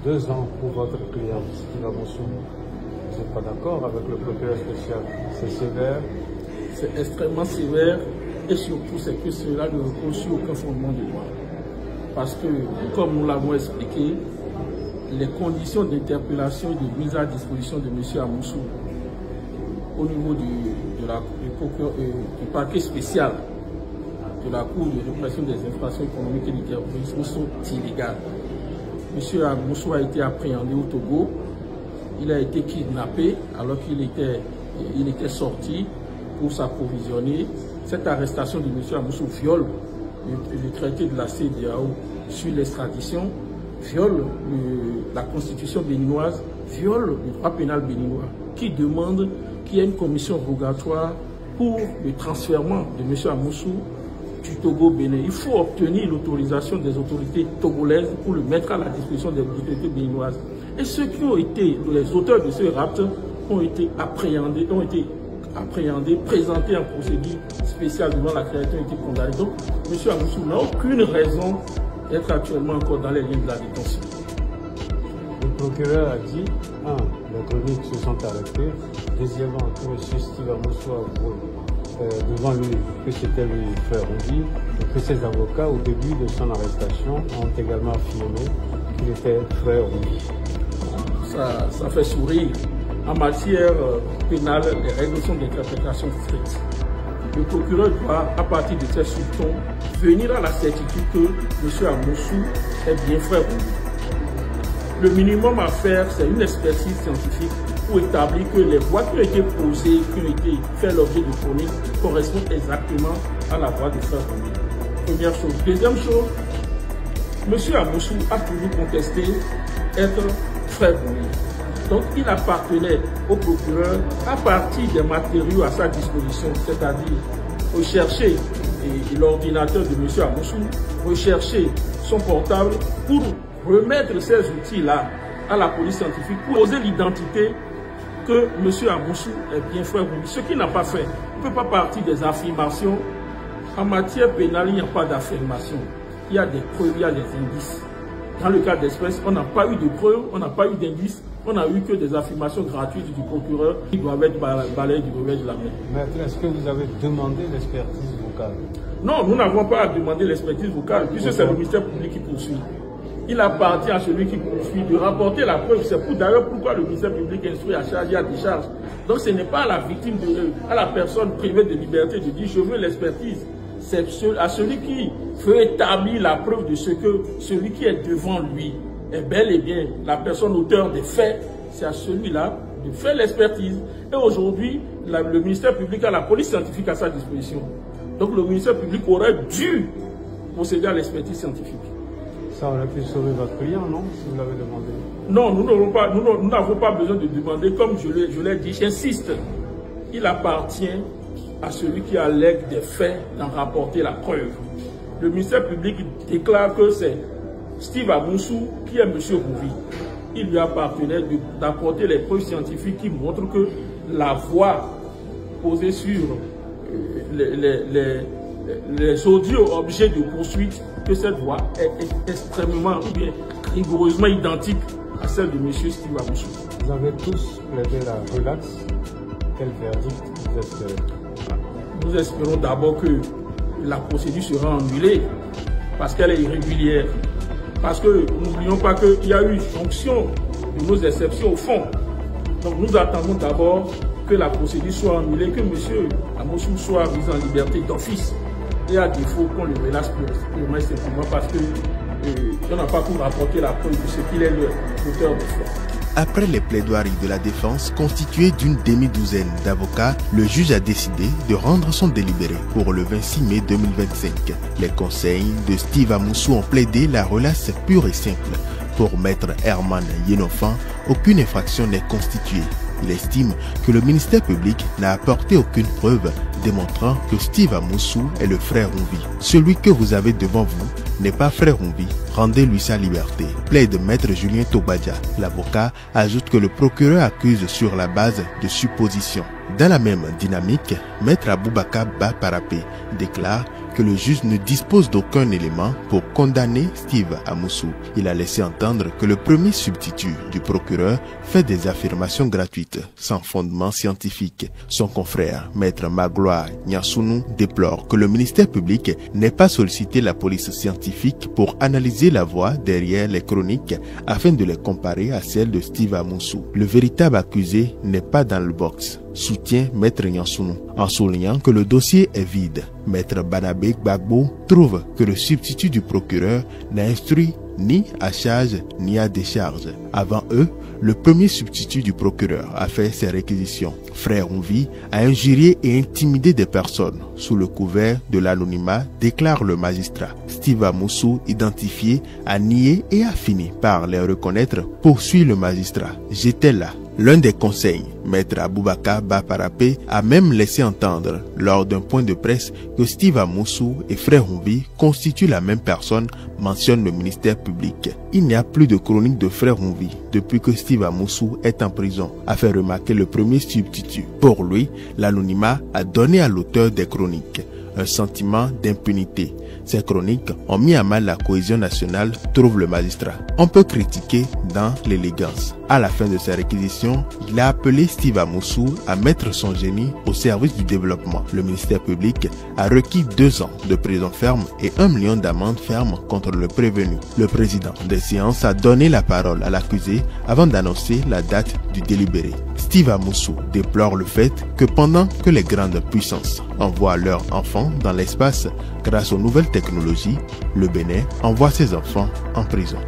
2 ans pour votre client, Steve Amousou. Vous n'êtes pas d'accord avec le procureur spécial? C'est sévère? C'est extrêmement sévère et surtout c'est que cela ne repose sur aucun fondement de droit. Parce que, comme nous l'avons expliqué, les conditions d'interpellation et de mise à disposition de M. Amousou au niveau du parquet spécial de la Cour de répression des infractions économiques et du terrorisme sont illégales. M. Amousou a été appréhendé au Togo, il a été kidnappé alors qu'il était sorti pour s'approvisionner. Cette arrestation de M. Amousou viole le traité de la CEDEAO sur l'extradition, viole la constitution béninoise, viole le droit pénal béninois, qui demande qu'il y ait une commission rogatoire pour le transfèrement de M. Amousou du Togo au Bénin. Il faut obtenir l'autorisation des autorités togolaises pour le mettre à la disposition des autorités béninoises. Et ceux qui ont été les auteurs de ce rapt ont été appréhendés, présentés en procédure spéciale devant la création et été condamnés. Donc, M. Amousou n'a aucune raison d'être actuellement encore dans les lignes de la détention. Le procureur a dit, 1. Les chroniques se sont arrêtées. Deuxièmement, que M. Steve Amousou a avoué devant lui que c'était lui frère Rumbi, et que ses avocats, au début de son arrestation, ont également affirmé qu'il était frère Rumbi. Ça fait sourire. En matière pénale, les règles sont d'interprétation strictes. Le procureur doit, à partir de ces soupçons, venir à la certitude que M. Amousou est bien frère Rumbi. Le minimum à faire, c'est une expertise scientifique pour établir que les voix qui ont été posées, qui ont été fait l'objet de chronique, correspondent exactement à la voix du frère Rumbi. Première chose. Deuxième chose, M. Amousou a toujours contesté être frère Rumbi. Donc il appartenait au procureur à partir des matériaux à sa disposition, c'est-à-dire rechercher l'ordinateur de M. Amousou, rechercher son portable pour remettre ces outils-là à la police scientifique pour poser l'identité que M. Amousou est bien frère Rumbi. Ce qu'il n'a pas fait, il ne peut pas partir des affirmations. En matière pénale, il n'y a pas d'affirmation. Il y a des preuves, il y a des indices. Dans le cas d'espèce, on n'a pas eu de preuves, on n'a pas eu d'indices, on n'a eu que des affirmations gratuites du procureur qui doivent être balayées du revers de la main. Maître, est-ce que vous avez demandé l'expertise vocale? Non, nous n'avons pas à demander l'expertise vocale, puisque c'est le ministère public qui poursuit. Il appartient à celui qui poursuit de rapporter la preuve. C'est d'ailleurs pourquoi le ministère public instruit à charge et à décharge. Donc ce n'est pas à la victime, à la personne privée de liberté de dire je veux l'expertise. C'est à celui qui veut établir la preuve de ce que celui qui est devant lui est bel et bien la personne auteur des faits. C'est à celui-là de faire l'expertise. Et aujourd'hui, le ministère public a la police scientifique à sa disposition. Donc le ministère public aurait dû procéder à l'expertise scientifique. Ça aurait pu sauver votre client, non? Si vous l'avez demandé. Non, nous n'avons pas besoin de demander, comme je l'ai dit, j'insiste. Il appartient à celui qui allègue des faits d'en rapporter la preuve. Le ministère public déclare que c'est Steve Amousou qui est M. Rumbi. Il lui appartenait d'apporter les preuves scientifiques qui montrent que la voix posée sur les audios objets de poursuite, que cette voix est extrêmement ou bien rigoureusement identique à celle de M. Steve Amousou. Vous avez tous plaidé la relaxe. Quel verdict vous espérez? Nous espérons d'abord que la procédure sera annulée parce qu'elle est irrégulière. Parce que n'oublions pas qu'il y a eu jonction de nos exceptions au fond. Donc nous attendons d'abord que la procédure soit annulée, que M. Amousou soit mis en liberté d'office. Et à défaut qu'on le menace purement et simplement parce qu'on n'a pas pu rapporter la preuve de ce qu'il est l'auteur de fait. Après les plaidoiries de la défense constituées d'une demi-douzaine d'avocats, le juge a décidé de rendre son délibéré pour le 26 mai 2025. Les conseils de Steve Amousou ont plaidé la relaxe pure et simple. Pour maître Herman Yenofan, aucune infraction n'est constituée. Il estime que le ministère public n'a apporté aucune preuve démontrant que Steve Amousou est le frère Rumbi. Celui que vous avez devant vous n'est pas frère Rumbi, rendez-lui sa liberté, plaide maître Julien Tobadja. L'avocat ajoute que le procureur accuse sur la base de suppositions. Dans la même dynamique, maître Aboubaka Ba Parapé déclare que le juge ne dispose d'aucun élément pour condamner Steve Amoussou. Il a laissé entendre que le premier substitut du procureur fait des affirmations gratuites, sans fondement scientifique. Son confrère, maître Magloire Nyansounou, déplore que le ministère public n'ait pas sollicité la police scientifique pour analyser la voix derrière les chroniques afin de les comparer à celles de Steve Amoussou. Le véritable accusé n'est pas dans le box, soutient maître Nyansounou, en soulignant que le dossier est vide. Maître Banabé Gbagbo trouve que le substitut du procureur n'a instruit ni à charge ni à décharge. Avant eux, le premier substitut du procureur a fait ses réquisitions. Frère Onvi a injurié et intimidé des personnes sous le couvert de l'anonymat, déclare le magistrat. Steve Amoussou, identifié, a nié et a fini par les reconnaître, poursuit le magistrat. J'étais là. L'un des conseils, maître Aboubakar Baparapé, a même laissé entendre lors d'un point de presse que Steve Amoussou et Frère Onvi constituent la même personne, mentionne le ministère public. Il n'y a plus de chronique de Frère Onvi depuis que Steve Amoussou est en prison, a fait remarquer le premier substitut. Pour lui, l'anonymat a donné à l'auteur des chroniques un sentiment d'impunité. Ces chroniques ont mis à mal la cohésion nationale, trouve le magistrat. On peut critiquer dans l'élégance. À la fin de sa réquisition, il a appelé Steve Amoussou à mettre son génie au service du développement. Le ministère public a requis 2 ans de prison ferme et 1 million d'amende ferme contre le prévenu. Le président des séances a donné la parole à l'accusé avant d'annoncer la date du délibéré. Steve Amoussou déplore le fait que pendant que les grandes puissances envoient leurs enfants dans l'espace grâce aux nouvelles technologies, le Bénin envoie ses enfants en prison.